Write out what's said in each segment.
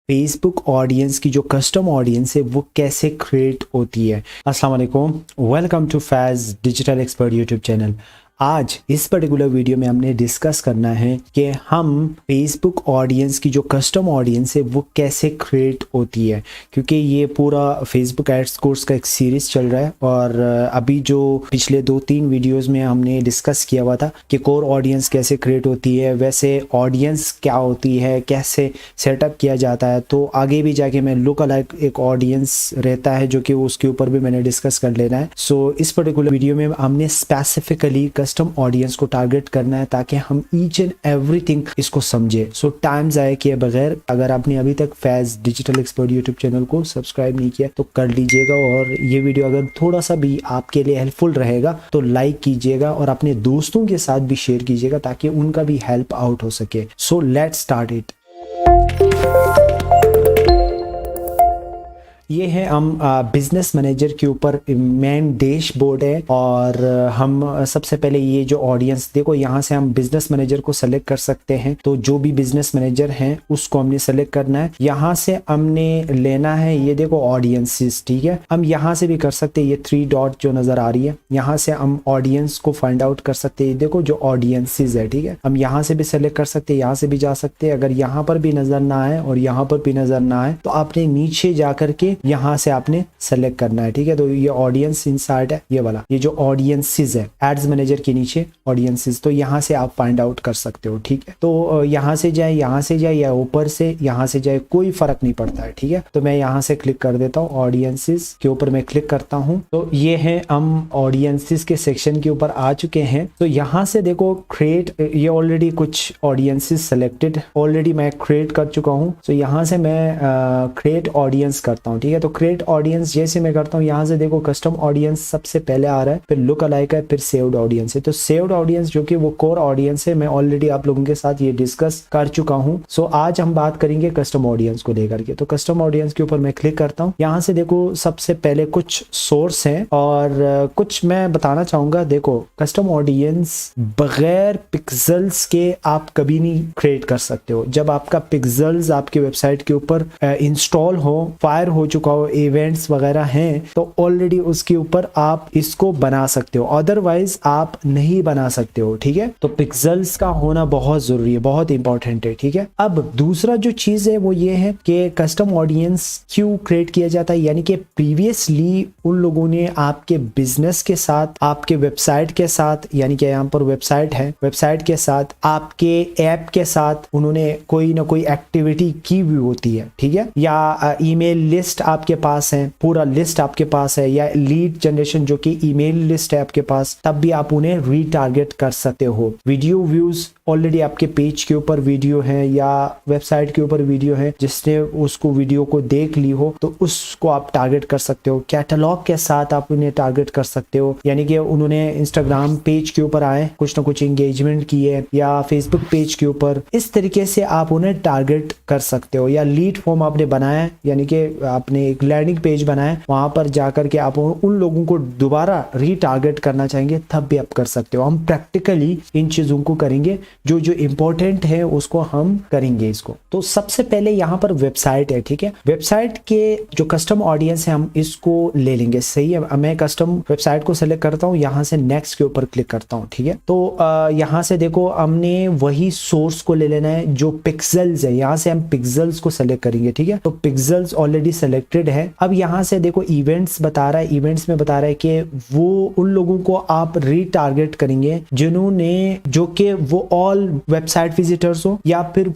Facebook audience की जो custom audience है वो कैसे क्रिएट होती है। अस्सलाम वालेकुम, welcome to Faiz digital expert YouTube channel. आज इस पर्टिकुलर वीडियो में हमने डिस्कस करना है कि हम फेसबुक ऑडियंस की जो कस्टम ऑडियंस है वो कैसे क्रिएट होती है, क्योंकि ये पूरा फेसबुक एड्स कोर्स का एक सीरीज़ चल रहा है और अभी जो पिछले 2-3 वीडियोस में हमने डिस्कस किया हुआ था कि कोर ऑडियंस कैसे क्रिएट होती है, वैसे ऑडियंस क्या होती है, कैसे सेटअप किया जाता है। तो आगे भी जाके मैं लुक अलाइक एक ऑडियंस रहता है जो कि उसके ऊपर भी मैंने डिस्कस कर लेना है। सो इस पर्टिकुलर वीडियो में हमने स्पेसिफिकली कस्टम ऑडियंस को टारगेट करना है ताकि हम ईच एंड एवरीथिंग इसको समझे। सो टाइम ज़ाया किए बगैर अगर आपने अभी तक फैज़ डिजिटल एक्सपर्ट यूट्यूब चैनल को सब्सक्राइब नहीं किया तो कर लीजिएगा, और ये वीडियो अगर थोड़ा सा भी आपके लिए हेल्पफुल रहेगा तो लाइक कीजिएगा और अपने दोस्तों के साथ भी शेयर कीजिएगा ताकि उनका भी हेल्प आउट हो सके। So let's start it. ये है हम बिजनेस मैनेजर के ऊपर मेन डैशबोर्ड है, और हम सबसे पहले ये जो ऑडियंस देखो, यहाँ से हम बिजनेस मैनेजर को सेलेक्ट कर सकते हैं। तो जो भी बिजनेस मैनेजर हैं उसको हमने सेलेक्ट करना है। यहाँ से हमने लेना है, ये देखो ऑडियंसेस, ठीक है। हम यहाँ से भी कर सकते हैं, ये 3 डॉट जो नजर आ रही है, यहाँ से हम ऑडियंस को फाइंड आउट कर सकते हैं। देखो जो ऑडियंसेस है, ठीक है, हम यहाँ से भी सेलेक्ट कर सकते हैं, यहाँ से भी जा सकते हैं। अगर यहाँ पर भी नजर ना आए और यहाँ पर भी नजर ना आए तो आपने नीचे जा करके यहाँ से आपने सेलेक्ट करना है, ठीक है। तो ये ऑडियंस इनसाइड है, ये वाला, ये जो ऑडियंसेस है एड्स मैनेजर के नीचे ऑडियंसेस, तो यहाँ से आप फाइंड आउट कर सकते हो, ठीक है। तो यहाँ से जाए, यहाँ से जाए या ऊपर से यहाँ से जाए, कोई फर्क नहीं पड़ता है, ठीक है। तो मैं यहाँ से क्लिक कर देता हूँ, ऑडियंसेस के ऊपर मैं क्लिक करता हूँ। तो ये है, हम ऑडियंसेस के सेक्शन के ऊपर आ चुके हैं। तो यहाँ से देखो क्रिएट, ये ऑलरेडी कुछ ऑडियंसेस सेलेक्टेड ऑलरेडी मैं क्रिएट कर चुका हूँ। तो यहाँ से मैं क्रिएट ऑडियंस करता हूँ, ठीक है। तो क्रिएट ऑडियंस जैसे मैं करता हूँ, यहाँ से देखो कस्टम ऑडियंस सबसे पहले आ रहा है, फिर लुक अलाइक है, फिर सेव्ड ऑडियंस है। तो सेव्ड ऑडियंस जो कि वो कोर ऑडियंस है, मैं ऑलरेडी आप लोगों के साथ ये डिस्कस कर चुका हूँ। सो आज हम बात करेंगे कस्टम ऑडियंस को लेकर के। तो कस्टम ऑडियंस के ऊपर मैं क्लिक करता हूँ। यहाँ से देखो सबसे पहले कुछ सोर्स है और कुछ मैं बताना चाहूंगा। देखो कस्टम ऑडियंस बगैर पिक्सल्स के आप कभी नहीं क्रिएट कर सकते हो। जब आपका पिक्सल्स आपके वेबसाइट के ऊपर इंस्टॉल हो, फायर हो चुका हो, इवेंट्स वगैरह हैं, तो ऑलरेडी उसके ऊपर आप इसको बना सकते हो, अदरवाइज आप नहीं बना सकते हो, ठीक है। तो पिक्सल्स का होना बहुत जरूरी है, बहुत इंपॉर्टेंट है, ठीक है। अब दूसरा जो चीज है वो ये है कि कस्टम ऑडियंस क्यों क्रिएट किया जाता है, यानी कि प्रीवियसली उन लोगों ने आपके बिजनेस के साथ, आपके वेबसाइट के साथ, यानी कि यहाँ पर वेबसाइट है, वेबसाइट के साथ, आपके ऐप के साथ उन्होंने कोई ना कोई एक्टिविटी की हुई होती है, ठीक है। या ईमेल लिस्ट आपके पास है, पूरा लिस्ट आपके पास है, या लीड जनरेशन जो कि ईमेल लिस्ट है आपके पास, तब भी आप उन्हें रीटारगेट कर सकते हो। वीडियो व्यूज ऑलरेडी आपके पेज के ऊपर वीडियो है या वेबसाइट के ऊपर वीडियो है, जिसने उसको वीडियो को देख ली हो तो उसको आप टारगेट कर सकते हो। कैटलॉग के साथ आप उन्हें टारगेट कर सकते हो, यानी कि उन्होंने इंस्टाग्राम पेज के ऊपर आए, कुछ ना कुछ एंगेजमेंट किए, या फेसबुक पेज के ऊपर, इस तरीके से आप उन्हें टारगेट कर सकते हो। या लीड फॉर्म आपने बनाया, यानी कि आपने एक लैंडिंग पेज बनाया, वहां पर जाकर के आप उन लोगों को दोबारा रीटारगेट करना चाहेंगे तब भी आप कर सकते हो। हम प्रैक्टिकली इन चीजों को करेंगे, जो जो इंपॉर्टेंट है उसको हम करेंगे इसको। तो सबसे पहले यहाँ पर वेबसाइट है, ठीक है। वेबसाइट के जो कस्टम ऑडियंस है हम इसको ले लेंगे, सही है। मैं कस्टम वेबसाइट को सेलेक्ट करता हूँ, यहाँ से नेक्स्ट के ऊपर क्लिक करता हूँ, ठीक है। तो यहाँ से देखो हमने वही सोर्स को ले लेना है जो पिक्सल्स है, यहाँ से हम पिक्सल्स को सेलेक्ट करेंगे, ठीक है। तो पिक्सल्स ऑलरेडी सेलेक्टेड है। अब यहाँ से देखो इवेंट्स बता रहा है, इवेंट्स में बता रहा है कि वो उन लोगों को आप रीटारगेट करेंगे जिन्होंने, जो कि वो ऑल वेबसाइट विजिटर्स हो, या फिर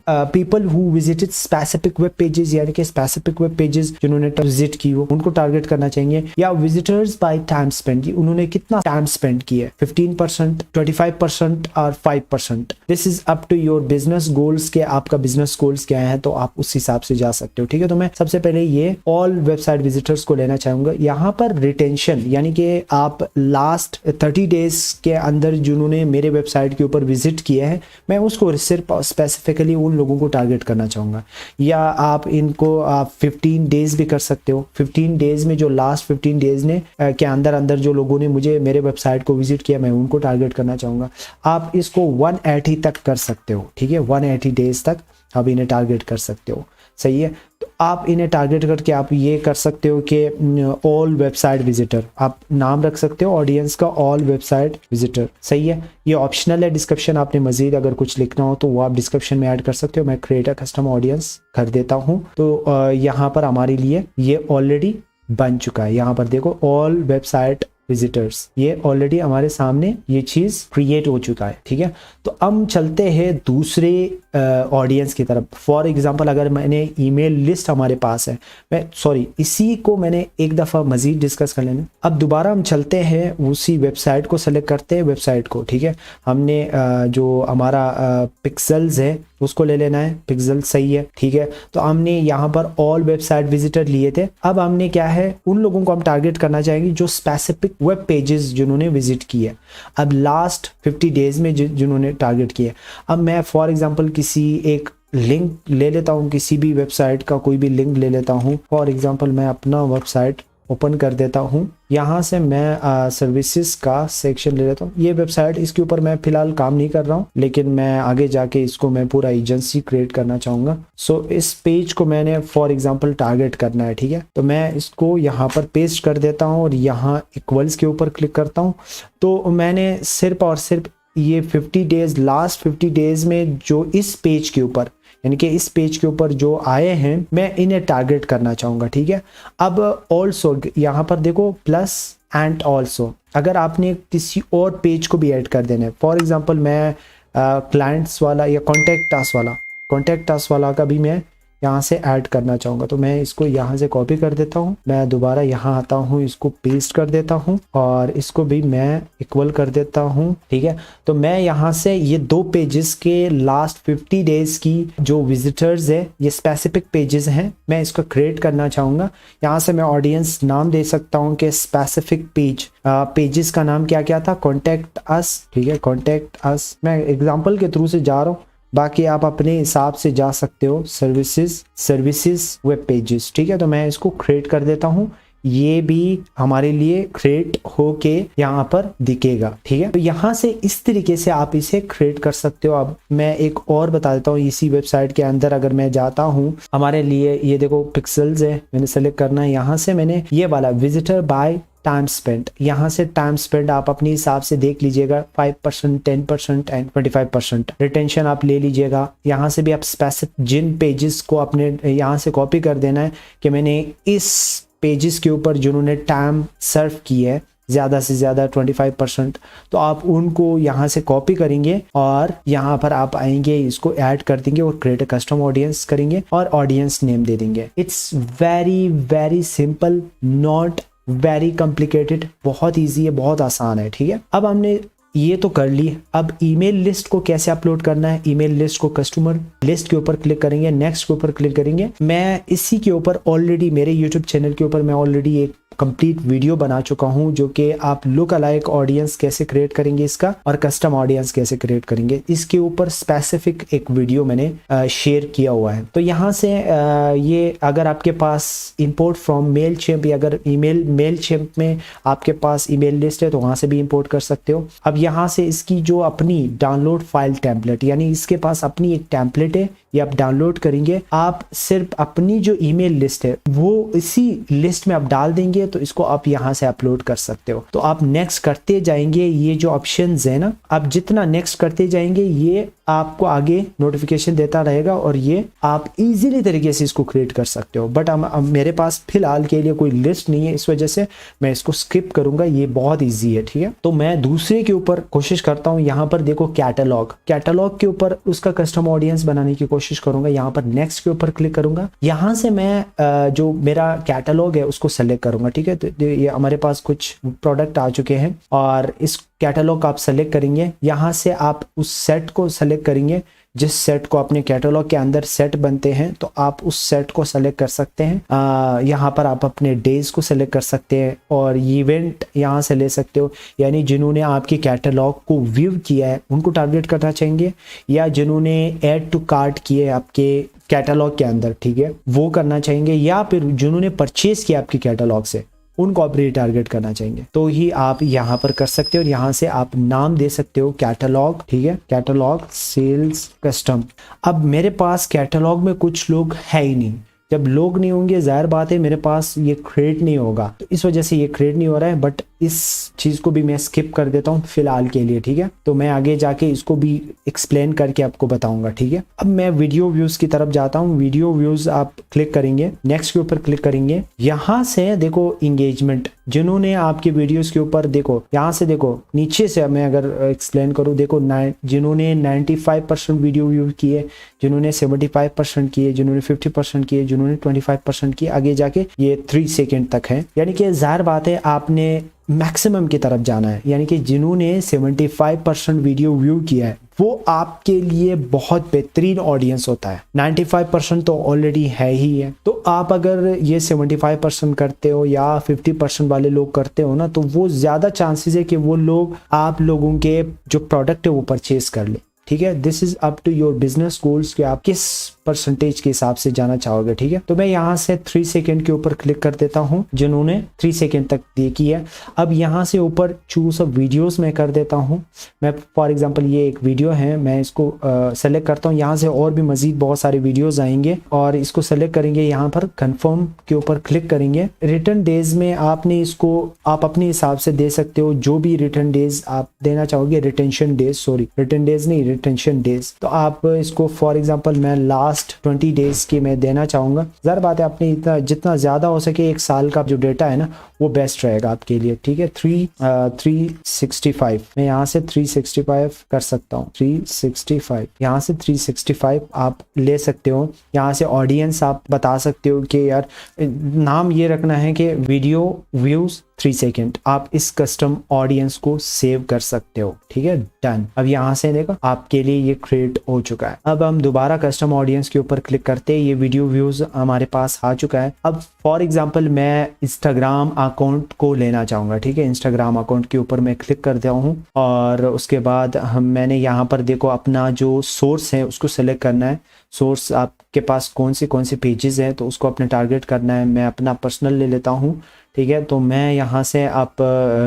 people who visited specific web pages, यानी कि स्पेसिफिक वेब पेजेस जिन्होंने विजिट की हो उनको टारगेट करना चाहिए। या विजिटर्स बाय टाइम स्पेंड, उन्होंने कितना टाइम स्पेंड किया है, 15%, 25% और 5%। This is up to your business goals के, आपका बिजनेस गोल्स क्या है तो आप उस हिसाब से जा सकते हो, ठीक है। तो मैं सबसे पहले ये ऑल वेबसाइट विजिटर्स को लेना चाहूंगा। यहाँ पर रिटेंशन, यानी कि आप लास्ट 30 डेज के अंदर जिन्होंने मेरे वेबसाइट के ऊपर विजिट किया है, मैं उसको सिर्फ स्पेसिफिकली उन लोगों को टारगेट करना चाहूंगा। या आप इनको आप 15 डेज भी कर सकते हो। 15 डेज में जो लास्ट 15 डेज ने के अंदर अंदर जो लोगों ने मुझे मेरे वेबसाइट को विजिट किया, मैं उनको टारगेट करना चाहूंगा। आप इसको 180 तक कर सकते हो, ठीक है। 180 डेज तक आप इन्हें टारगेट कर सकते हो। सही है। तो आप इन्हें टारगेट करके आप ये कर सकते हो कि ऑल वेबसाइट विजिटर, आप नाम रख सकते हो ऑडियंस का ऑल वेबसाइट विजिटर, सही है। ये ऑप्शनल है, डिस्क्रिप्शन आपने मजीद अगर कुछ लिखना हो तो वो आप डिस्क्रिप्शन में ऐड कर सकते हो। मैं क्रिएट अ कस्टम ऑडियंस कर देता हूँ। तो यहाँ पर हमारे लिए ये ऑलरेडी बन चुका है। यहाँ पर देखो ऑल वेबसाइट विजिटर्स, ये ऑलरेडी हमारे सामने ये चीज क्रिएट हो चुका है, ठीक है। तो हम चलते हैं दूसरे ऑडियंस की तरफ। फॉर एग्जांपल अगर मैंने ईमेल लिस्ट हमारे पास है, मैं सॉरी इसी को मैंने एक दफ़ा मजीद डिस्कस कर लेना। अब दोबारा हम चलते हैं उसी वेबसाइट को सेलेक्ट करते हैं, वेबसाइट को, ठीक है। हमने जो हमारा पिक्सल्स है उसको ले लेना है, पिक्सल सही है, ठीक है। तो हमने यहाँ पर ऑल वेबसाइट विजिटर लिए थे। अब हमने क्या है, उन लोगों को हम टारगेट करना चाहेंगे जो स्पेसिफिक वेब पेजेस जिन्होंने विजिट किए अब लास्ट 50 डेज में जिन्होंने टारगेट किए। अब मैं फॉर एग्जांपल किसी एक लिंक ले लेता हूँ, किसी भी वेबसाइट का कोई भी लिंक ले लेता हूँ। फॉर एग्जांपल मैं अपना वेबसाइट ओपन कर देता हूँ, यहाँ से मैं सर्विसेज का सेक्शन ले लेता हूँ। ये वेबसाइट, इसके ऊपर मैं फिलहाल काम नहीं कर रहा हूँ, लेकिन मैं आगे जाके इसको मैं पूरा एजेंसी क्रिएट करना चाहूँगा। सो इस पेज को मैंने फॉर एग्जांपल टारगेट करना है, ठीक है। तो मैं इसको यहाँ पर पेस्ट कर देता हूँ और यहाँ इक्वल्स के ऊपर क्लिक करता हूँ। तो मैंने सिर्फ और सिर्फ ये 50 डेज, लास्ट 50 डेज में जो इस पेज के ऊपर, यानी कि इस पेज के ऊपर जो आए हैं, मैं इन्हें टारगेट करना चाहूँगा, ठीक है। अब ऑल्सो यहाँ पर देखो प्लस एंड ऑल्सो, अगर आपने किसी और पेज को भी ऐड कर देना है, फॉर एग्जांपल मैं क्लाइंट्स वाला या कॉन्टैक्ट अस वाला का भी मैं यहाँ से ऐड करना चाहूँगा। तो मैं इसको यहाँ से कॉपी कर देता हूँ, मैं दोबारा यहाँ आता हूँ, इसको पेस्ट कर देता हूँ और इसको भी मैं इक्वल कर देता हूँ, ठीक है। तो मैं यहाँ से ये दो पेजेस के लास्ट 50 डेज की जो विजिटर्स है, ये स्पेसिफिक पेजेस हैं, मैं इसको क्रिएट करना चाहूँगा। यहाँ से मैं ऑडियंस नाम दे सकता हूँ कि स्पेसिफिक पेजेस का नाम क्या क्या था, कॉन्टैक्ट अस, ठीक है, कॉन्टैक्ट अस। मैं एग्जाम्पल के थ्रू से जा रहा हूँ, बाकी आप अपने हिसाब से जा सकते हो। सर्विसेज वेब पेजेस, ठीक है। तो मैं इसको क्रिएट कर देता हूँ, ये भी हमारे लिए क्रिएट होके यहाँ पर दिखेगा, ठीक है। तो यहाँ से इस तरीके से आप इसे क्रिएट कर सकते हो। अब मैं एक और बता देता हूँ, इसी वेबसाइट के अंदर अगर मैं जाता हूँ, हमारे लिए ये देखो पिक्सल्स है, मैंने सेलेक्ट करना है। यहाँ से मैंने ये वाला विजिटर बाय टाइम स्पेंड, यहाँ से टाइम स्पेंड आप अपने हिसाब से देख लीजिएगा, 5%, 10% एंड 25% रिटेंशन आप ले लीजिएगा। यहाँ से भी आप स्पेसिफिक जिन पेजेस को अपने यहाँ से कॉपी कर देना है कि मैंने इस पेजेस के ऊपर जिन्होंने टाइम सर्व किया है ज़्यादा से ज़्यादा 25%, तो आप उनको यहाँ से कॉपी करेंगे और यहाँ पर आप आएंगे, इसको ऐड कर देंगे और क्रिएट अ कस्टम ऑडियंस करेंगे और ऑडियंस नेम दे देंगे। It's very very simple, not very complicated, बहुत इजी है, बहुत आसान है, ठीक है। अब हमने ये तो कर ली। अब ईमेल लिस्ट को कैसे अपलोड करना है, ईमेल लिस्ट को कस्टमर लिस्ट के ऊपर क्लिक करेंगे, नेक्स्ट के ऊपर क्लिक करेंगे। मैं इसी के ऊपर ऑलरेडी मेरे यूट्यूब चैनल के ऊपर मैं ऑलरेडी एक कंप्लीट वीडियो बना चुका हूं, जो कि आप लुक अलाइक ऑडियंस कैसे क्रिएट करेंगे इसका और कस्टम ऑडियंस कैसे क्रिएट करेंगे, इसके ऊपर स्पेसिफिक एक वीडियो मैंने शेयर किया हुआ है। तो यहाँ से ये अगर आपके पास इंपोर्ट फ्रॉम मेलचिम्प, या अगर ईमेल मेलचिम्प में आपके पास ईमेल लिस्ट है तो वहां से भी इंपोर्ट कर सकते हो। अब यहाँ से इसकी जो अपनी डाउनलोड फाइल टेम्पलेट, यानी इसके पास अपनी एक टेम्पलेट है, ये आप डाउनलोड करेंगे। आप सिर्फ अपनी जो ईमेल लिस्ट है वो इसी लिस्ट में आप डाल देंगे, तो इसको आप यहाँ से अपलोड कर सकते हो। तो आप नेक्स्ट करते जाएंगे, ये जो ऑप्शंस है ना, आप जितना नेक्स्ट करते जाएंगे ये आपको आगे नोटिफिकेशन देता रहेगा और ये आप इजीली तरीके से इसको क्रिएट कर सकते हो। बट अब मेरे पास फिलहाल के लिए कोई लिस्ट नहीं है, इस वजह से मैं इसको स्किप करूंगा, ये बहुत ईजी है, ठीक है। तो मैं दूसरे के ऊपर कोशिश करता हूँ। यहाँ पर देखो कैटलॉग के ऊपर उसका कस्टम ऑडियंस बनाने की कोशिश करूंगा। यहाँ पर नेक्स्ट के ऊपर क्लिक करूंगा, यहाँ से मैं जो मेरा कैटलॉग है उसको सेलेक्ट करूंगा, ठीक है। तो ये हमारे पास कुछ प्रोडक्ट आ चुके हैं और इस कैटलॉग आप सेलेक्ट करेंगे। यहाँ से आप उस सेट को सेलेक्ट करेंगे, जिस सेट को अपने कैटलॉग के अंदर सेट बनते हैं, तो आप उस सेट को सेलेक्ट कर सकते हैं। यहाँ पर आप अपने डेज को सेलेक्ट कर सकते हैं और इवेंट यहाँ से ले सकते हो, यानी जिन्होंने आपके कैटलॉग को व्यू किया है उनको टारगेट करना चाहेंगे, या जिन्होंने ऐड टू कार्ट किए आपके कैटलॉग के अंदर, ठीक है, वो करना चाहेंगे, या फिर जिन्होंने परचेज किया आपके कैटलॉग से उनको आप रीटारगेट करना चाहेंगे तो ही आप यहाँ पर कर सकते हो। और यहाँ से आप नाम दे सकते हो कैटलॉग, ठीक है, कैटलॉग सेल्स कस्टम। अब मेरे पास कैटलॉग में कुछ लोग है ही नहीं, जब लोग नहीं होंगे जाहिर बात है मेरे पास ये क्रिएट नहीं होगा, तो इस वजह से ये क्रिएट नहीं हो रहा है। बट इस चीज को भी मैं स्किप कर देता हूँ फिलहाल के लिए, ठीक है। तो मैं आगे जाके इसको भी एक्सप्लेन करके आपको बताऊंगा, ठीक है। अब मैं वीडियो व्यूज की तरफ जाता हूँ। वीडियो व्यूज आप क्लिक करेंगे, नेक्स्ट के ऊपर क्लिक करेंगे। यहाँ से देखो इंगेजमेंट, जिन्होंने आपके वीडियोस के ऊपर देखो, यहाँ से देखो नीचे से मैं अगर एक्सप्लेन करूँ, देखो जिन्होंने 95% वीडियो व्यू किए, जिन्होंने 75% किए, जिन्होंने 50% किए, जिन्होंने 25% किए, आगे जाके ये 3 सेकेंड तक है। यानी कि जाहिर बात है आपने मैक्सिमम की तरफ जाना है। यानी कि जिन्होंने 75% वीडियो व्यू किया है वो आपके लिए बहुत बेहतरीन ऑडियंस होता है। 95% तो ऑलरेडी है ही है, तो आप अगर ये 75% करते हो या 50% वाले लोग करते हो ना, तो वो ज्यादा चांसेस है कि वो लोग आप लोगों के जो प्रोडक्ट है वो परचेज कर ले, ठीक है। This is up to your business goals कि आप किस परसेंटेज के हिसाब से जाना चाहोगे, ठीक है। तो मैं यहाँ से 3 सेकेंड के ऊपर क्लिक कर देता हूँ, जिन्होंने 3 सेकेंड तक देखी है। अब यहाँ से ऊपर चूज ऑफ वीडियोस में कर देता हूँ। मैं फॉर एग्जांपल ये एक वीडियो है, मैं इसको सेलेक्ट करता हूँ। यहाँ से और भी मजीद बहुत सारे वीडियोस आएंगे और इसको सेलेक्ट करेंगे, यहाँ पर कंफर्म के ऊपर क्लिक करेंगे। रिटर्न डेज में आपने इसको आप अपने हिसाब से दे सकते हो, जो भी रिटर्न डेज आप देना चाहोगे, retention days, sorry return days नहीं, रिटेंशन डेज। तो आप इसको फॉर एग्जांपल मैं लास्ट 20 डेज की मैं देना चाहूंगा। ज़ाहिर बात है आपने इतना जितना ज़्यादा हो सके एक साल का जो डेटा है ना वो बेस्ट रहेगा आपके लिए, ठीक है। 365 मैं यहाँ से 365 कर सकता हूँ, 365 यहाँ से 365 आप ले सकते हो। यहाँ से ऑडियंस आप बता सकते हो कि यार नाम ये रखना है कि वीडियो व्यूज 3 सेकेंड। आप इस कस्टम ऑडियंस को सेव कर सकते हो, ठीक है, डन। अब यहाँ से देखो आपके लिए ये क्रिएट हो चुका है। अब हम दोबारा कस्टम ऑडियंस के ऊपर क्लिक करते हैं, ये वीडियो व्यूज हमारे पास आ चुका है। अब फॉर एग्जांपल मैं इंस्टाग्राम अकाउंट को लेना चाहूंगा, ठीक है। इंस्टाग्राम अकाउंट के ऊपर मैं क्लिक कर दिया हूँ और उसके बाद मैंने यहाँ पर देखो अपना जो सोर्स है उसको सेलेक्ट करना है। सोर्स आपके पास कौन से पेजेस हैं तो उसको अपने टारगेट करना है। मैं अपना पर्सनल ले लेता हूँ, ठीक है। तो मैं यहाँ से आप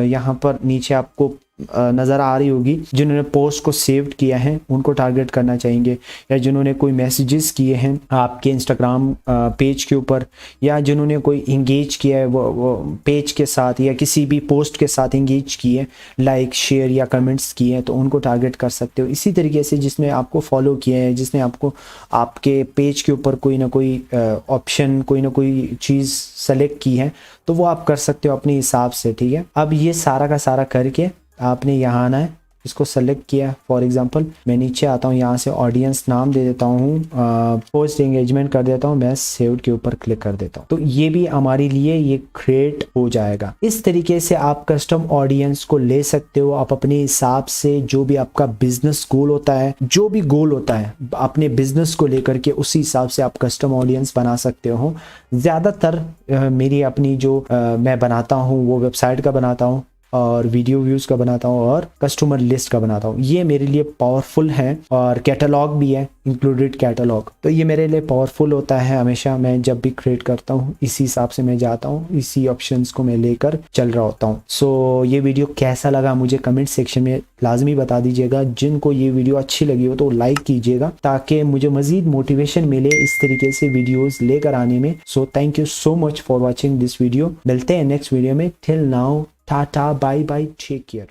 यहाँ पर नीचे आपको नज़र आ रही होगी, जिन्होंने पोस्ट को सेव किया है उनको टारगेट करना चाहेंगे, या जिन्होंने कोई मैसेजेस किए हैं आपके इंस्टाग्राम पेज के ऊपर, या जिन्होंने कोई इंगेज किया है वो पेज के साथ या किसी भी पोस्ट के साथ इंगेज किए, लाइक शेयर या कमेंट्स किए हैं, तो उनको टारगेट कर सकते हो। इसी तरीके से जिसने आपको फॉलो किया है, जिसने आपको आपके पेज के ऊपर कोई ना कोई ऑप्शन, कोई ना कोई चीज़ सेलेक्ट की है, तो वो आप कर सकते हो अपने हिसाब से, ठीक है। अब ये सारा का सारा करके आपने यहाँ आना है, इसको सेलेक्ट किया। फॉर एग्जांपल मैं नीचे आता हूँ, यहाँ से ऑडियंस नाम दे देता हूँ, पोस्ट एंगेजमेंट कर देता हूँ, मैं सेव के ऊपर क्लिक कर देता हूँ, तो ये भी हमारे लिए ये क्रिएट हो जाएगा। इस तरीके से आप कस्टम ऑडियंस को ले सकते हो। आप अपने हिसाब से जो भी आपका बिजनेस गोल होता है, जो भी गोल होता है अपने बिजनेस को लेकर के, उसी हिसाब से आप कस्टम ऑडियंस बना सकते हो। ज़्यादातर मेरी अपनी जो मैं बनाता हूँ वो वेबसाइट का बनाता हूँ और वीडियो व्यूज का बनाता हूँ और कस्टमर लिस्ट का बनाता हूँ। ये मेरे लिए पावरफुल है और कैटलॉग भी है, इंक्लूडेड कैटलॉग। तो ये मेरे लिए पावरफुल होता है। हमेशा मैं जब भी क्रिएट करता हूँ इसी हिसाब से मैं जाता हूँ, इसी ऑप्शंस को मैं लेकर चल रहा होता हूँ। सो ये वीडियो कैसा लगा मुझे कमेंट सेक्शन में लाजमी बता दीजिएगा। जिनको ये वीडियो अच्छी लगी हो तो लाइक कीजिएगा ताकि मुझे मजीद मोटिवेशन मिले इस तरीके से वीडियोस लेकर आने में। So thank you so much for watching this video. मिलते हैं नेक्स्ट वीडियो में। Till now, tata, bye bye, take care.